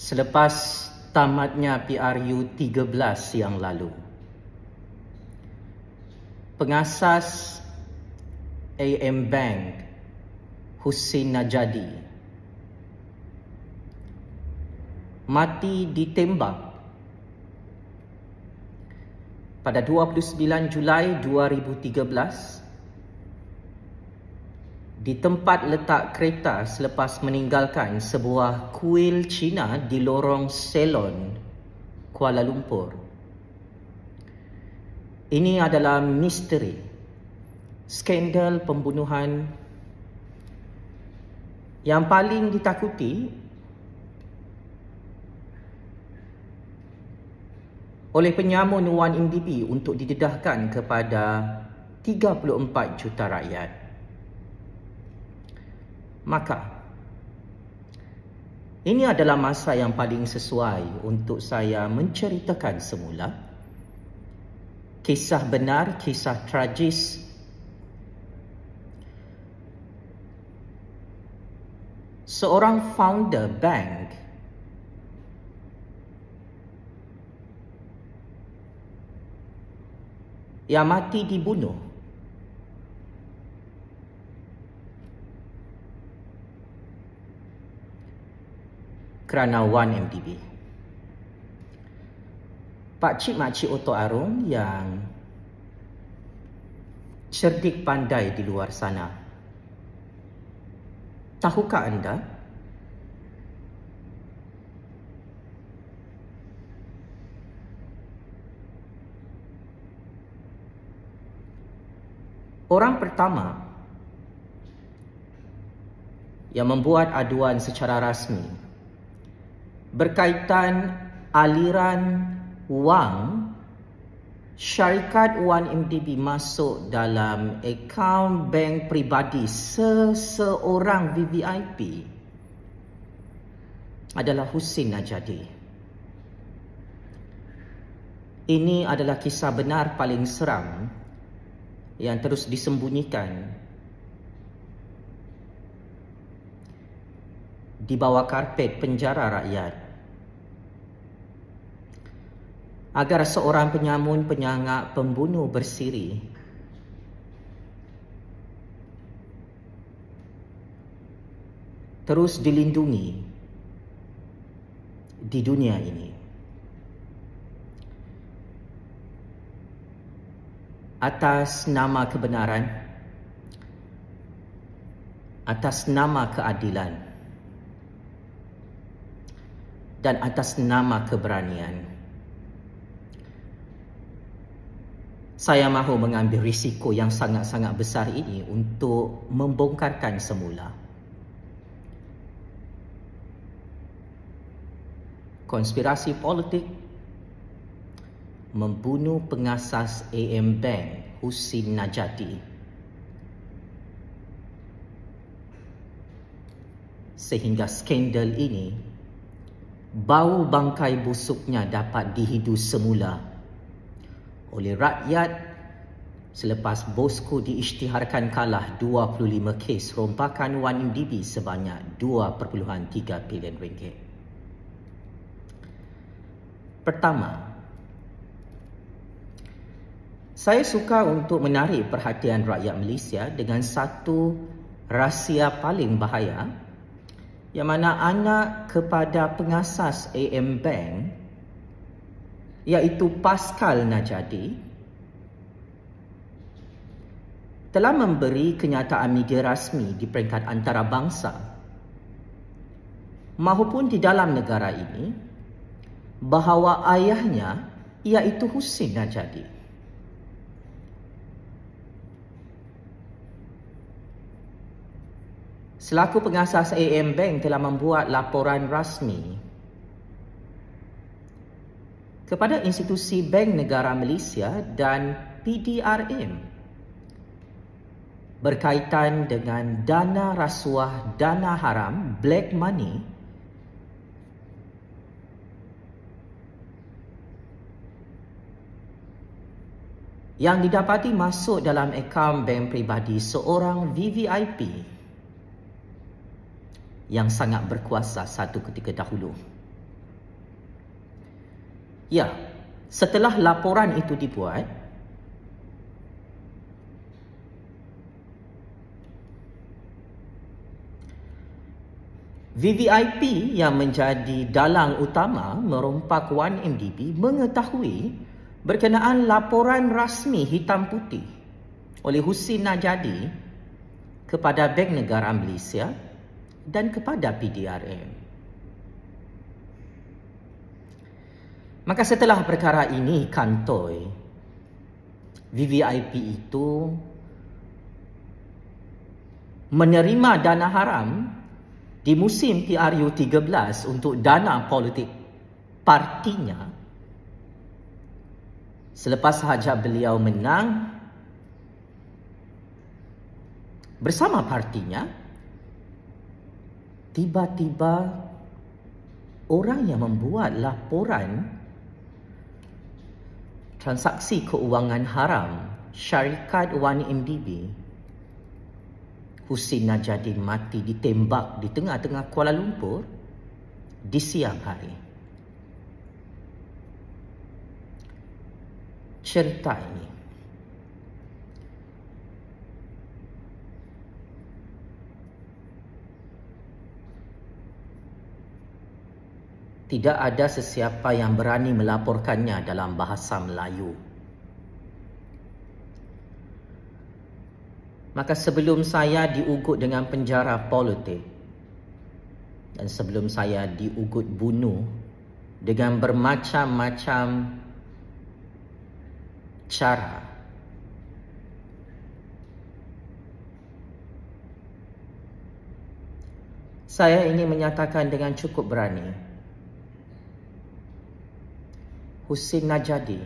Selepas tamatnya PRU 13 yang lalu, pengasas AM Bank Husin Najadi mati ditembak pada 29 Julai 2013 di tempat letak kereta selepas meninggalkan sebuah kuil Cina di lorong Selon, Kuala Lumpur. Ini adalah misteri, skandal pembunuhan yang paling ditakuti oleh penyamun 1MDB untuk didedahkan kepada 34 juta rakyat. Maka, ini adalah masa yang paling sesuai untuk saya menceritakan semula kisah benar, kisah tragis seorang founder bank yang mati dibunuh kerana 1MDB. Pakcik-makcik Otok Arung yang cerdik pandai di luar sana, tahukah anda orang pertama yang membuat aduan secara rasmi berkaitan aliran wang syarikat 1MDB masuk dalam akaun bank peribadi seseorang VVIP adalah Husin Najadi. Ini adalah kisah benar paling seram yang terus disembunyikan di bawah karpet penjara rakyat agar seorang penyamun, penyangak, pembunuh bersiri terus dilindungi di dunia ini. Atas nama kebenaran, atas nama keadilan, dan atas nama keberanian, saya mahu mengambil risiko yang sangat-sangat besar ini untuk membongkarkan semula konspirasi politik membunuh pengasas AM Bank Husin Najadi sehingga skandal ini, bau bangkai busuknya dapat dihidu semula oleh rakyat selepas Bosco diisytiharkan kalah 25 kes rompakan 1MDB sebanyak 2.3 bilion ringgit. Pertama, saya suka untuk menarik perhatian rakyat Malaysia dengan satu rahsia paling bahaya yang mana anak kepada pengasas AM Bank iaitu Pascal Najadi telah memberi kenyataan media rasmi di peringkat antarabangsa maupun di dalam negara ini bahawa ayahnya iaitu Husin Najadi selaku pengasas AM Bank telah membuat laporan rasmi kepada institusi Bank Negara Malaysia dan PDRM berkaitan dengan dana rasuah, dana haram, black money yang didapati masuk dalam akaun bank peribadi seorang VVIP yang sangat berkuasa satu ketika dahulu. Ya, setelah laporan itu dibuat, VVIP yang menjadi dalang utama merompak 1MDB mengetahui berkenaan laporan rasmi hitam putih oleh Husin Najadi kepada Bank Negara Malaysia dan kepada PDRM. Maka setelah perkara ini kantoi, VVIP itu menerima dana haram di musim PRU 13 untuk dana politik partinya selepas sahaja beliau menang bersama partinya. Tiba-tiba orang yang membuat laporan transaksi keuangan haram syarikat 1MDB, Husin Najadi, mati ditembak di tengah-tengah Kuala Lumpur di siang hari. Cerita ini tidak ada sesiapa yang berani melaporkannya dalam bahasa Melayu. Maka sebelum saya diugut dengan penjara politik dan sebelum saya diugut bunuh dengan bermacam-macam cara, saya ingin menyatakan dengan cukup berani, Husin Najadi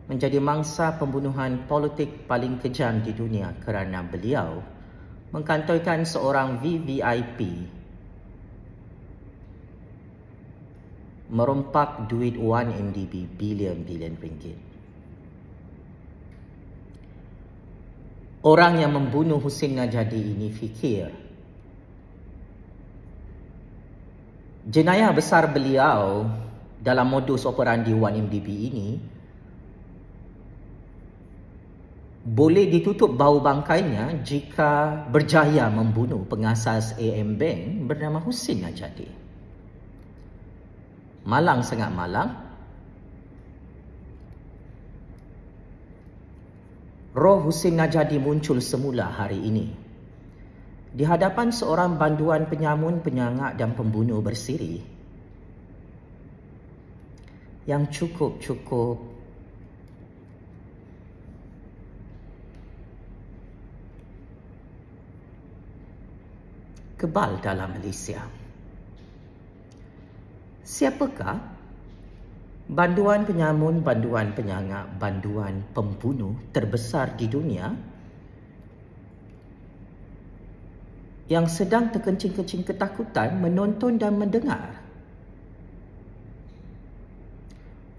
menjadi mangsa pembunuhan politik paling kejam di dunia kerana beliau mengkantorkan seorang VVIP merompak duit 1MDB bilion-bilion ringgit. Orang yang membunuh Husin Najadi ini fikir jenayah besar beliau dalam modus operandi 1MDB ini boleh ditutup bau bangkainya jika berjaya membunuh pengasas AM Bank bernama Husin Najadi. Malang sangat malang. Roh Husin Najadi muncul semula hari ini di hadapan seorang banduan penyamun, penyangak dan pembunuh bersiri yang cukup kebal dalam Malaysia. Siapakah banduan penyamun, banduan penyangak, banduan pembunuh terbesar di dunia yang sedang terkencing-kencing ketakutan menonton dan mendengar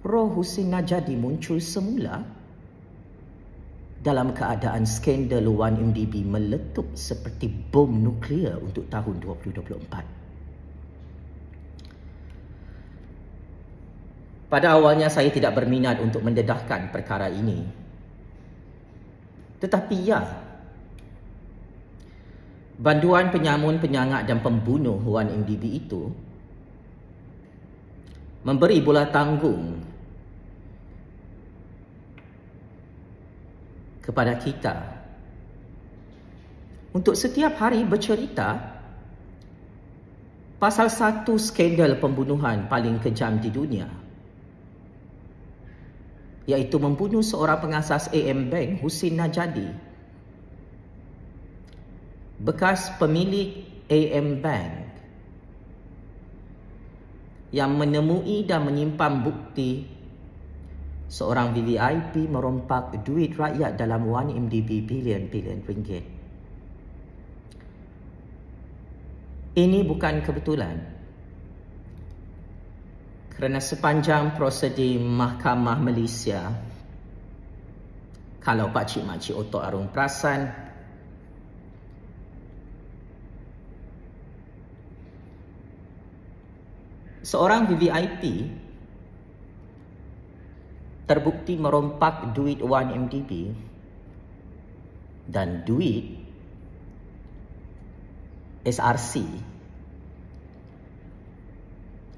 roh Husin Najadi muncul semula dalam keadaan skandal 1MDB meletup seperti bom nuklear untuk tahun 2024. Pada awalnya saya tidak berminat untuk mendedahkan perkara ini. Tetapi ya, banduan penyamun, penyangak dan pembunuh 1MDB itu memberi bola tanggung kepada kita untuk setiap hari bercerita pasal satu skandal pembunuhan paling kejam di dunia, iaitu membunuh seorang pengasas AM Bank, Husin Najadi, bekas pemilik AM Bank yang menemui dan menyimpan bukti seorang VVIP merompak duit rakyat dalam 1MDB bilion-bilion ringgit. Ini bukan kebetulan, kerana sepanjang prosedur Mahkamah Malaysia, kalau pakcik-makcik otak arung perasan, seorang VVIP terbukti merompak duit 1MDB dan duit SRC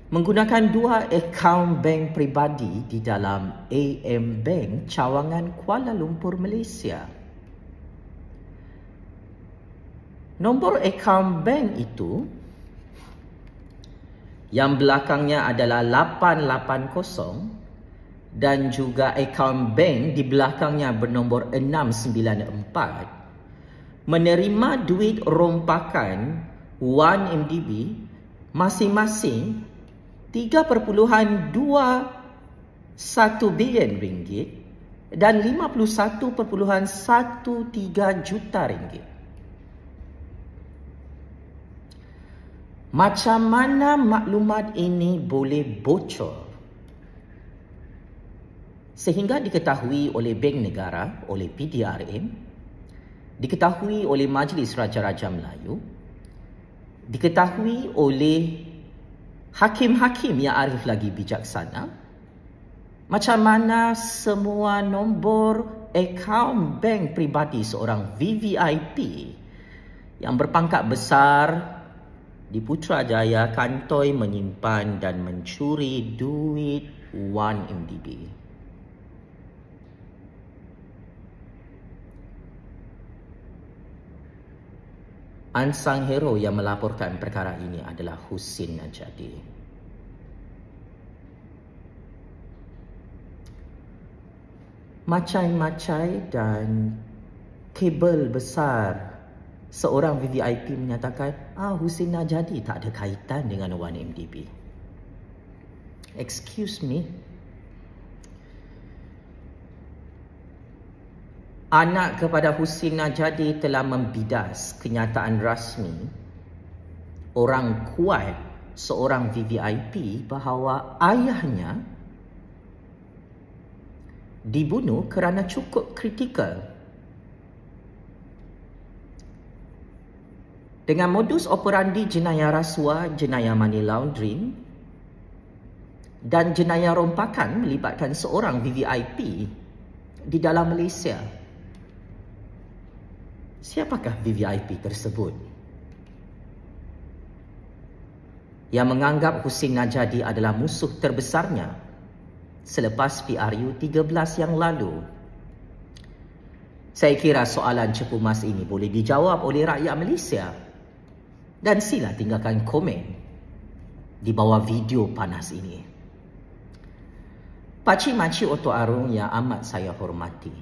menggunakan dua akaun bank peribadi di dalam AM Bank Cawangan Kuala Lumpur, Malaysia. Nombor akaun bank itu yang belakangnya adalah 880 dan juga akaun bank di belakangnya bernombor 694 menerima duit rompakan 1MDB masing-masing 3.21 bilion ringgit dan 51.13 juta ringgit. Macam mana maklumat ini boleh bocor sehingga diketahui oleh Bank Negara, oleh PDRM, diketahui oleh Majlis Raja-Raja Melayu, diketahui oleh hakim-hakim yang arif lagi bijaksana? Macam mana semua nombor akaun bank peribadi seorang VVIP yang berpangkat besar di Putrajaya kantoi menyimpan dan mencuri duit 1MDB? Ansang hero yang melaporkan perkara ini adalah Husin Najadi. Macai-macai dan kabel besar seorang VVIP menyatakan, Husin Najadi tak ada kaitan dengan 1MDB. Excuse me. Anak kepada Husin Najadi telah membidas kenyataan rasmi orang kuat seorang VVIP bahawa ayahnya dibunuh kerana cukup kritikal. Dengan modus operandi jenayah rasuah, jenayah money laundering dan jenayah rompakan melibatkan seorang VVIP di dalam Malaysia. Siapakah VVIP tersebut yang menganggap Husin Najadi adalah musuh terbesarnya selepas PRU 13 yang lalu? Saya kira soalan cepu mas ini boleh dijawab oleh rakyat Malaysia. Dan sila tinggalkan komen di bawah video panas ini. Pakcik-makcik Oto Arung yang amat saya hormati,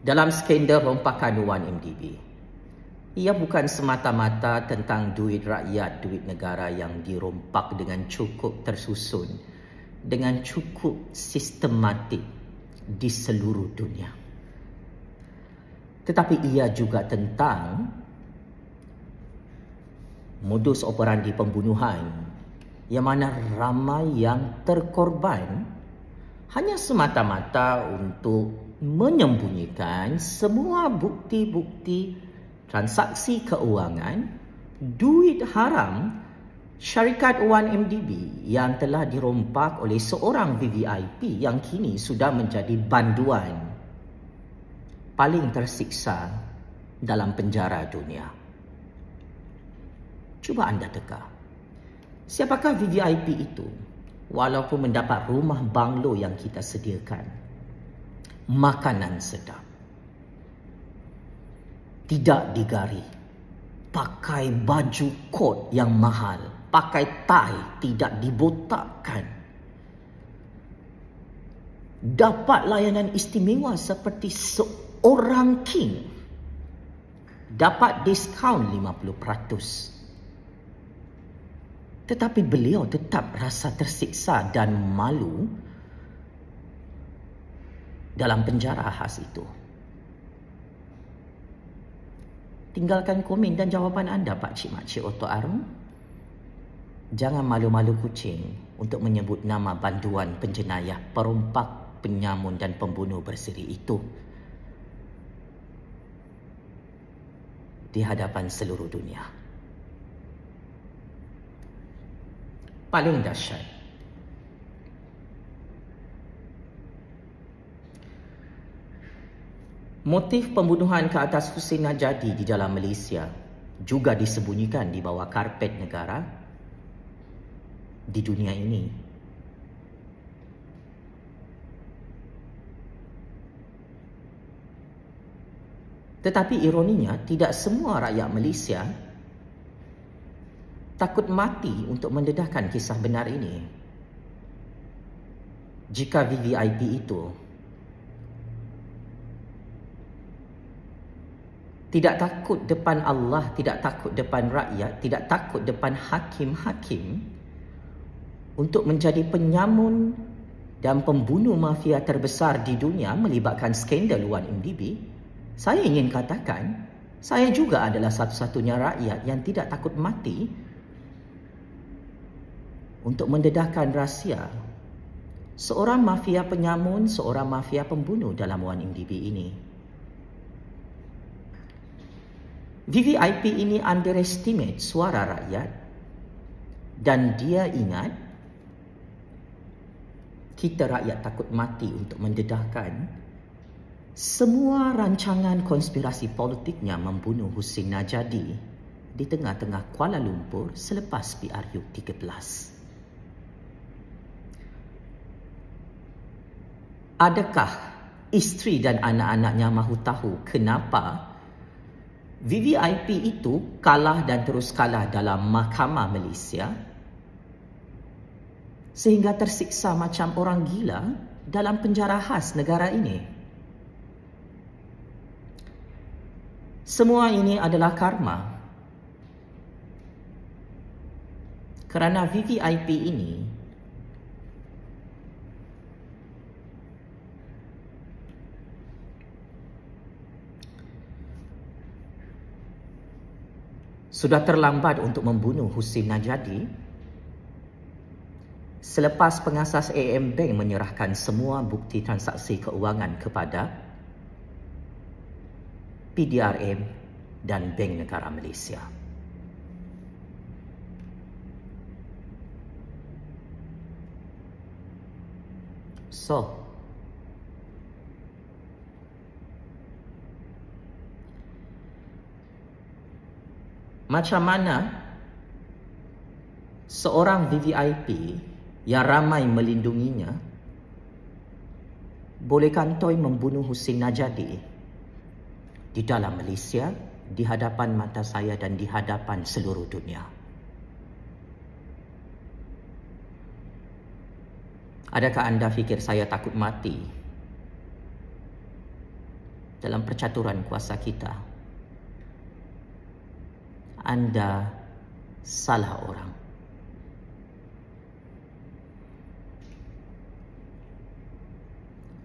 dalam skandal rompakan 1MDB, ia bukan semata-mata tentang duit rakyat, duit negara yang dirompak dengan cukup tersusun, dengan cukup sistematik di seluruh dunia. Tetapi ia juga tentang modus operandi pembunuhan yang mana ramai yang terkorban hanya semata-mata untuk menyembunyikan semua bukti-bukti transaksi keuangan, duit haram syarikat 1MDB yang telah dirompak oleh seorang VVIP yang kini sudah menjadi banduan paling tersiksa dalam penjara dunia. Cuba anda teka, siapakah VVIP itu? Walaupun mendapat rumah banglo yang kita sediakan, makanan sedap, tidak digari, pakai baju kot yang mahal, pakai tie tidak dibotakkan, dapat layanan istimewa seperti seorang king, dapat diskaun 50%. Tetapi beliau tetap rasa tersiksa dan malu dalam penjara khas itu. Tinggalkan komen dan jawapan anda, pakcik-makcik Oto Arung. Jangan malu-malu kucing untuk menyebut nama banduan penjenayah, perompak, penyamun dan pembunuh bersiri itu di hadapan seluruh dunia. Paling dahsyat, Motif pembunuhan ke atas Husin Najadi di dalam Malaysia juga disembunyikan di bawah karpet negara di dunia ini. Tetapi ironinya, tidak semua rakyat Malaysia takut mati untuk mendedahkan kisah benar ini. Jika VVIP itu tidak takut depan Allah, tidak takut depan rakyat, tidak takut depan hakim-hakim untuk menjadi penyamun dan pembunuh mafia terbesar di dunia melibatkan skandal 1MDB, saya ingin katakan, saya juga adalah satu-satunya rakyat yang tidak takut mati untuk mendedahkan rahsia seorang mafia penyamun, seorang mafia pembunuh dalam 1MDB ini. VVIP ini underestimate suara rakyat dan dia ingat kita rakyat takut mati untuk mendedahkan semua rancangan konspirasi politiknya membunuh Husin Najadi di tengah-tengah Kuala Lumpur selepas PRU 13. Adakah isteri dan anak-anaknya mahu tahu kenapa VVIP itu kalah dan terus kalah dalam Mahkamah Malaysia sehingga tersiksa macam orang gila dalam penjara khas negara ini? Semua ini adalah karma. Kerana VVIP ini sudah terlambat untuk membunuh Husin Najadi selepas pengasas AM Bank menyerahkan semua bukti transaksi keuangan kepada PDRM dan Bank Negara Malaysia. So, macam mana seorang VVIP yang ramai melindunginya boleh kantoi membunuh Husin Najadi di dalam Malaysia, di hadapan mata saya dan di hadapan seluruh dunia? Adakah anda fikir saya takut mati dalam percaturan kuasa kita? Anda salah orang.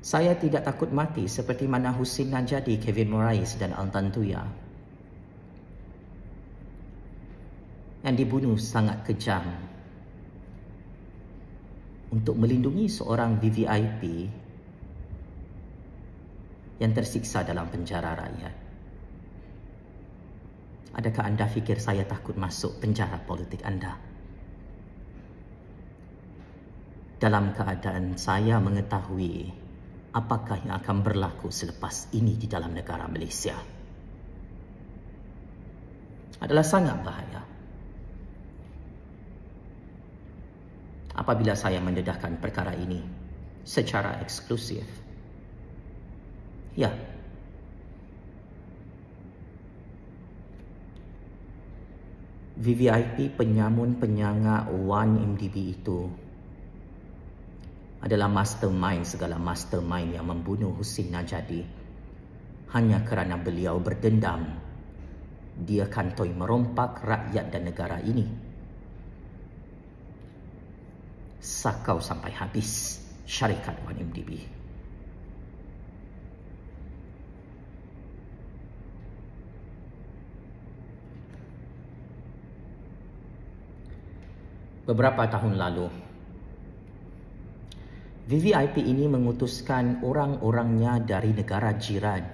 Saya tidak takut mati seperti mana Husin Najadi, Kevin Morais dan Altan Tuya yang dibunuh sangat kejam untuk melindungi seorang VVIP yang tersiksa dalam penjara rakyat. Adakah anda fikir saya takut masuk penjara politik anda? Dalam keadaan saya mengetahui apakah yang akan berlaku selepas ini di dalam negara Malaysia, adalah sangat bahaya. Apabila saya mendedahkan perkara ini secara eksklusif, ya, VVIP penyamun penyangga 1MDB itu adalah mastermind segala mastermind yang membunuh Husin Najadi hanya kerana beliau berdendam dia kantoi merompak rakyat dan negara ini. Sakau sampai habis syarikat 1MDB. Beberapa tahun lalu, VVIP ini mengutuskan orang-orangnya dari negara jiran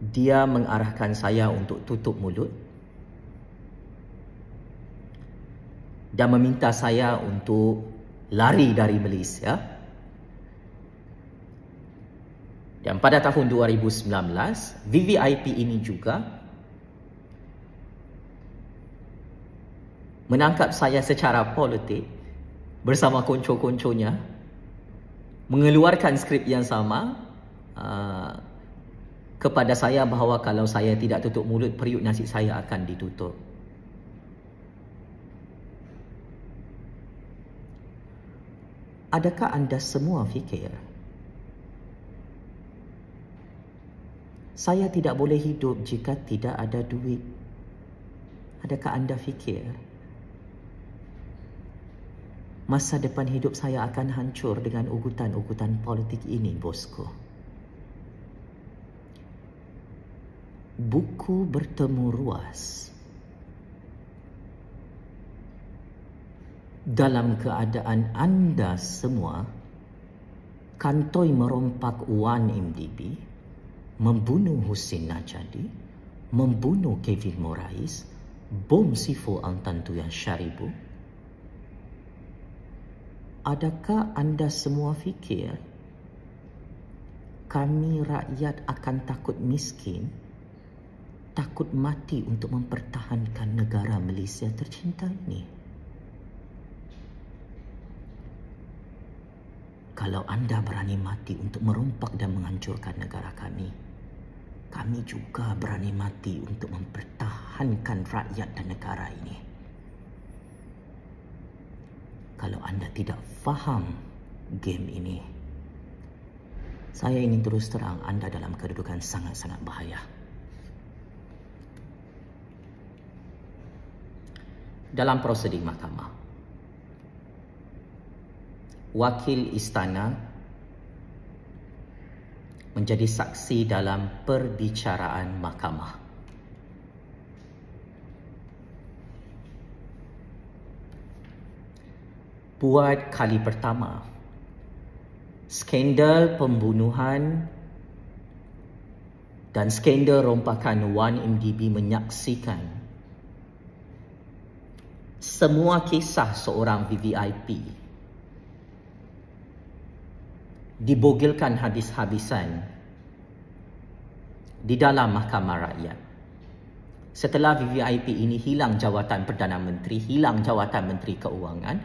dia mengarahkan saya untuk tutup mulut dan meminta saya untuk lari dari Malaysia. Dan pada tahun 2019, VVIP ini juga menangkap saya secara politik bersama konco-konconya, mengeluarkan skrip yang sama kepada saya bahawa kalau saya tidak tutup mulut, periuk nasi saya akan ditutup. Adakah anda semua fikir saya tidak boleh hidup jika tidak ada duit? Adakah anda fikir masa depan hidup saya akan hancur dengan ugutan-ugutan politik ini, bosku? Buku bertemu ruas. Dalam keadaan anda semua kantoi merompak Wan MDB, membunuh Husin Najadi, membunuh Kevin Morais, bom Sifu Al-Tantuyan Syaribu, adakah anda semua fikir kami rakyat akan takut miskin, takut mati untuk mempertahankan negara Malaysia tercinta ini? Kalau anda berani mati untuk merompak dan menghancurkan negara kami, kami juga berani mati untuk mempertahankan rakyat dan negara ini. Kalau anda tidak faham game ini, saya ingin terus terang anda dalam kedudukan sangat-sangat bahaya. Dalam prosedur mahkamah, wakil istana menjadi saksi dalam perbicaraan mahkamah. Buat kali pertama, skandal pembunuhan dan skandal rompakan Wan MDB menyaksikan semua kisah seorang VVIP dibogilkan habis-habisan di dalam Mahkamah Rakyat. Setelah VVIP ini hilang jawatan Perdana Menteri, hilang jawatan Menteri Keuangan,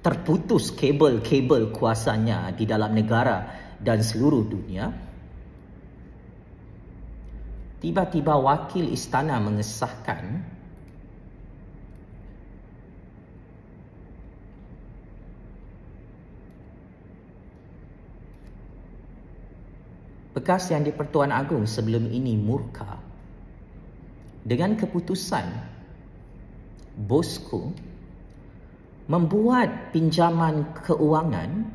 terputus kabel-kabel kuasanya di dalam negara dan seluruh dunia, tiba-tiba wakil istana mengesahkan bekas yang di-Pertuan Agong sebelum ini murka dengan keputusan bosku membuat pinjaman keuangan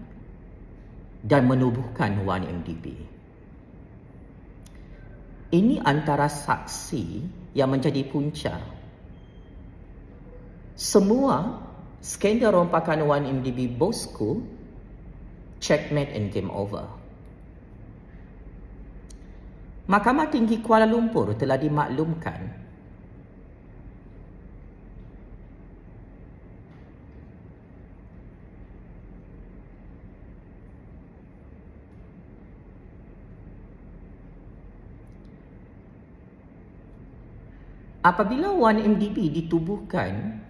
dan menubuhkan Wan MDB. Ini antara saksi yang menjadi punca semua skandal rompakan Wan MDB bosku, checkmate and game over. Mahkamah Tinggi Kuala Lumpur telah dimaklumkan apabila Wan MDB ditubuhkan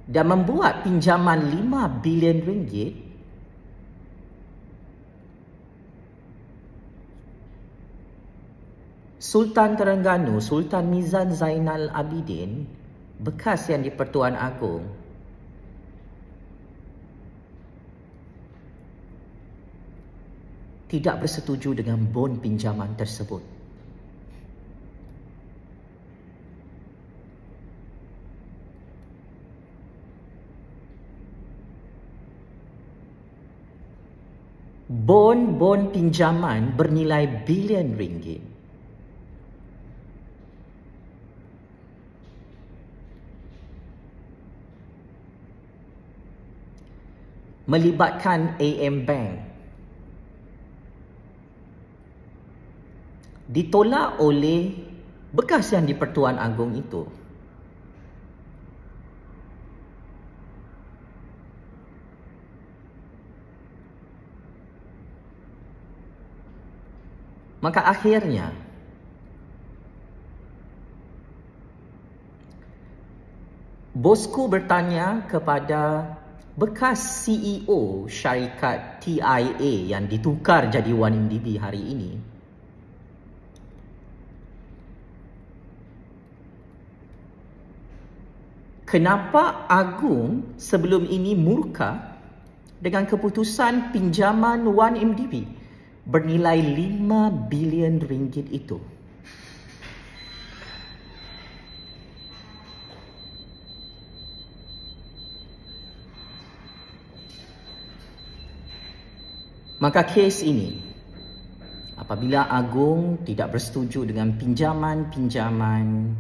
dan membuat pinjaman 5 bilion ringgit, Sultan Terengganu, Sultan Mizan Zainal Abidin, bekas yang di-Pertuan Agong, tidak bersetuju dengan bon pinjaman tersebut. Bon pinjaman bernilai bilion ringgit melibatkan AM Bank ditolak oleh bekas yang di-Pertuan Agong itu. Maka akhirnya bosku bertanya kepada bekas CEO syarikat TIA yang ditukar jadi 1MDB hari ini, kenapa Agung sebelum ini murka dengan keputusan pinjaman 1MDB bernilai 5 bilion ringgit itu? Maka kes ini, apabila Agung tidak bersetuju dengan pinjaman-pinjaman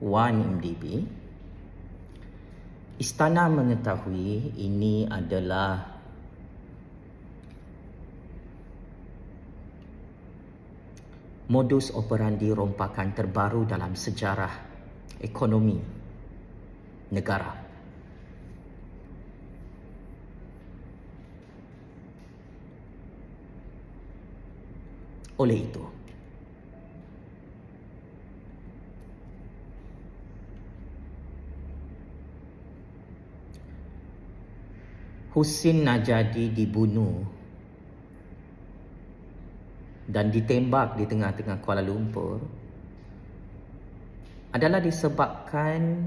1MDB, Istana mengetahui ini adalah modus operandi rompakan terbaru dalam sejarah ekonomi negara. Oleh itu, Husin Najadi dibunuh dan ditembak di tengah-tengah Kuala Lumpur adalah disebabkan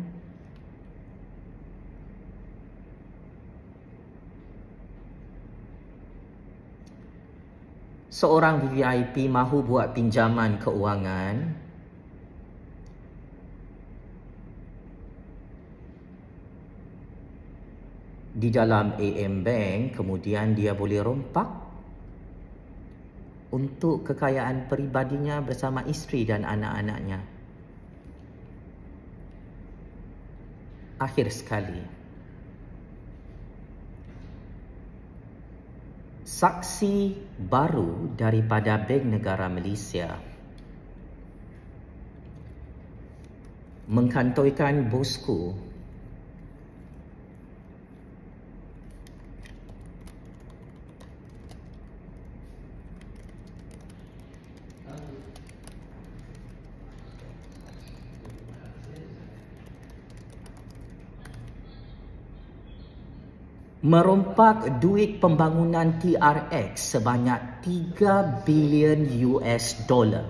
seorang VVIP mahu buat pinjaman keuangan di dalam AM Bank, kemudian dia boleh rompak untuk kekayaan peribadinya bersama isteri dan anak-anaknya. Akhir sekali, saksi baru daripada Bank Negara Malaysia mengkantoikan bosku merompak duit pembangunan TRX sebanyak 3 bilion US dollar.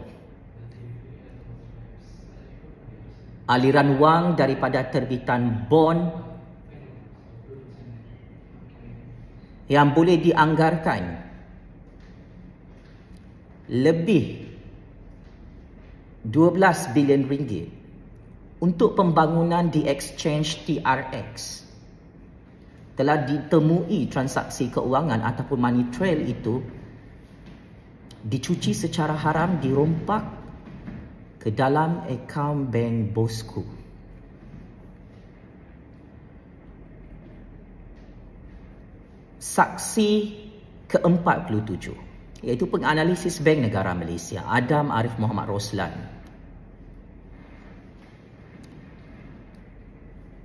Aliran wang daripada terbitan bond yang boleh dianggarkan lebih 12 bilion ringgit untuk pembangunan di exchange TRX telah ditemui transaksi keuangan ataupun money trail itu dicuci secara haram, dirompak ke dalam akaun bank bosku. Saksi ke-47 iaitu penganalisis Bank Negara Malaysia, Adam Arif Muhammad Roslan,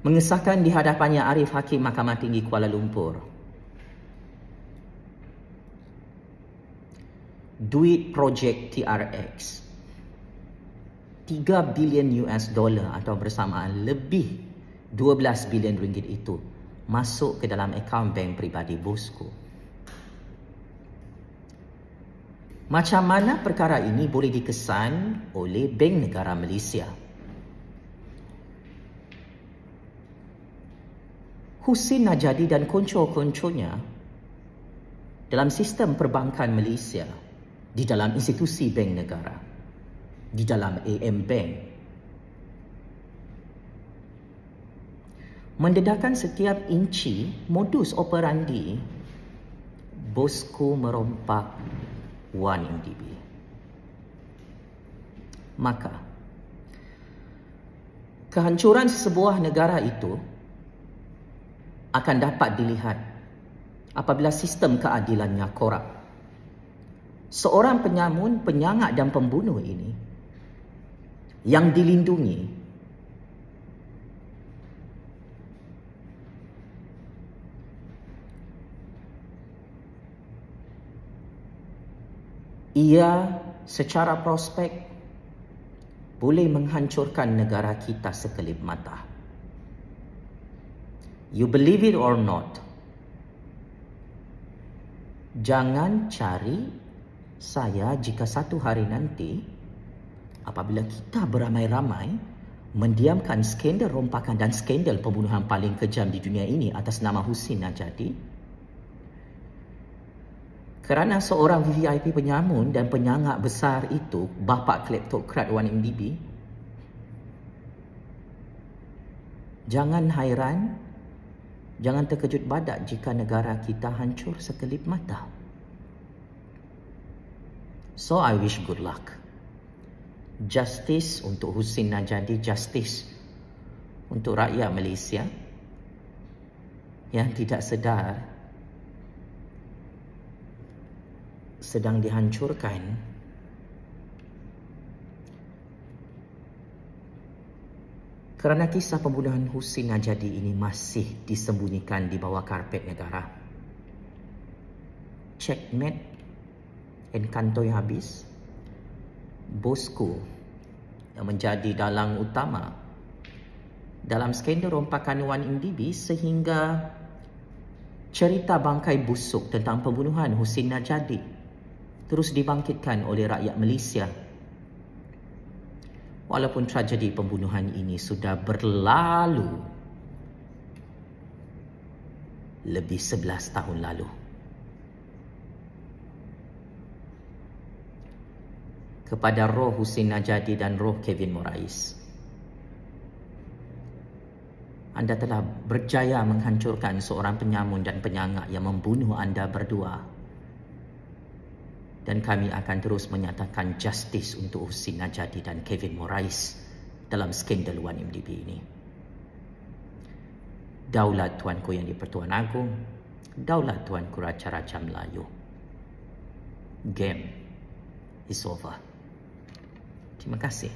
mengesahkan di hadapannya Arif Hakim Mahkamah Tinggi Kuala Lumpur, duit projek TRX 3 bilion US dollar atau bersamaan lebih 12 bilion ringgit itu masuk ke dalam akaun bank peribadi bosku. Macam mana perkara ini boleh dikesan oleh Bank Negara Malaysia? Husin Najadi dan konco-konconya dalam sistem perbankan Malaysia, di dalam institusi bank negara, di dalam AM Bank, mendedahkan setiap inci modus operandi bosku merompak 1MDB. Maka kehancuran sebuah negara itu akan dapat dilihat apabila sistem keadilannya korup. Seorang penyamun, penyangak dan pembunuh ini yang dilindungi ia secara prospek boleh menghancurkan negara kita sekelip mata. You believe it or not, jangan cari saya jika satu hari nanti apabila kita beramai-ramai mendiamkan skandal rompakan dan skandal pembunuhan paling kejam di dunia ini atas nama Husin Najadi, kerana seorang VVIP penyamun dan penyangak besar itu, bapa kleptokrat 1MDB, jangan hairan, jangan terkejut badak jika negara kita hancur sekelip mata. So I wish good luck. Justice untuk Husin Najadi, justice untuk rakyat Malaysia yang tidak sedar sedang dihancurkan kerana kisah pembunuhan Husin Najadi ini masih disembunyikan di bawah karpet negara. Checkmate, Encanto yang habis, bosku yang menjadi dalang utama dalam skandal rompakan 1MDB sehingga cerita bangkai busuk tentang pembunuhan Husin Najadi terus dibangkitkan oleh rakyat Malaysia. Walaupun tragedi pembunuhan ini sudah berlalu lebih 11 tahun lalu. Kepada roh Husin Najadi dan roh Kevin Morais, anda telah berjaya menghancurkan seorang penyamun dan penyangak yang membunuh anda berdua. Dan kami akan terus menyatakan justice untuk Husin Najadi dan Kevin Morais dalam skandal 1MDB ini. Daulat Tuanku Yang di-Pertuan Agong, daulat Tuanku Raja-Raja Melayu. Game is over. Terima kasih.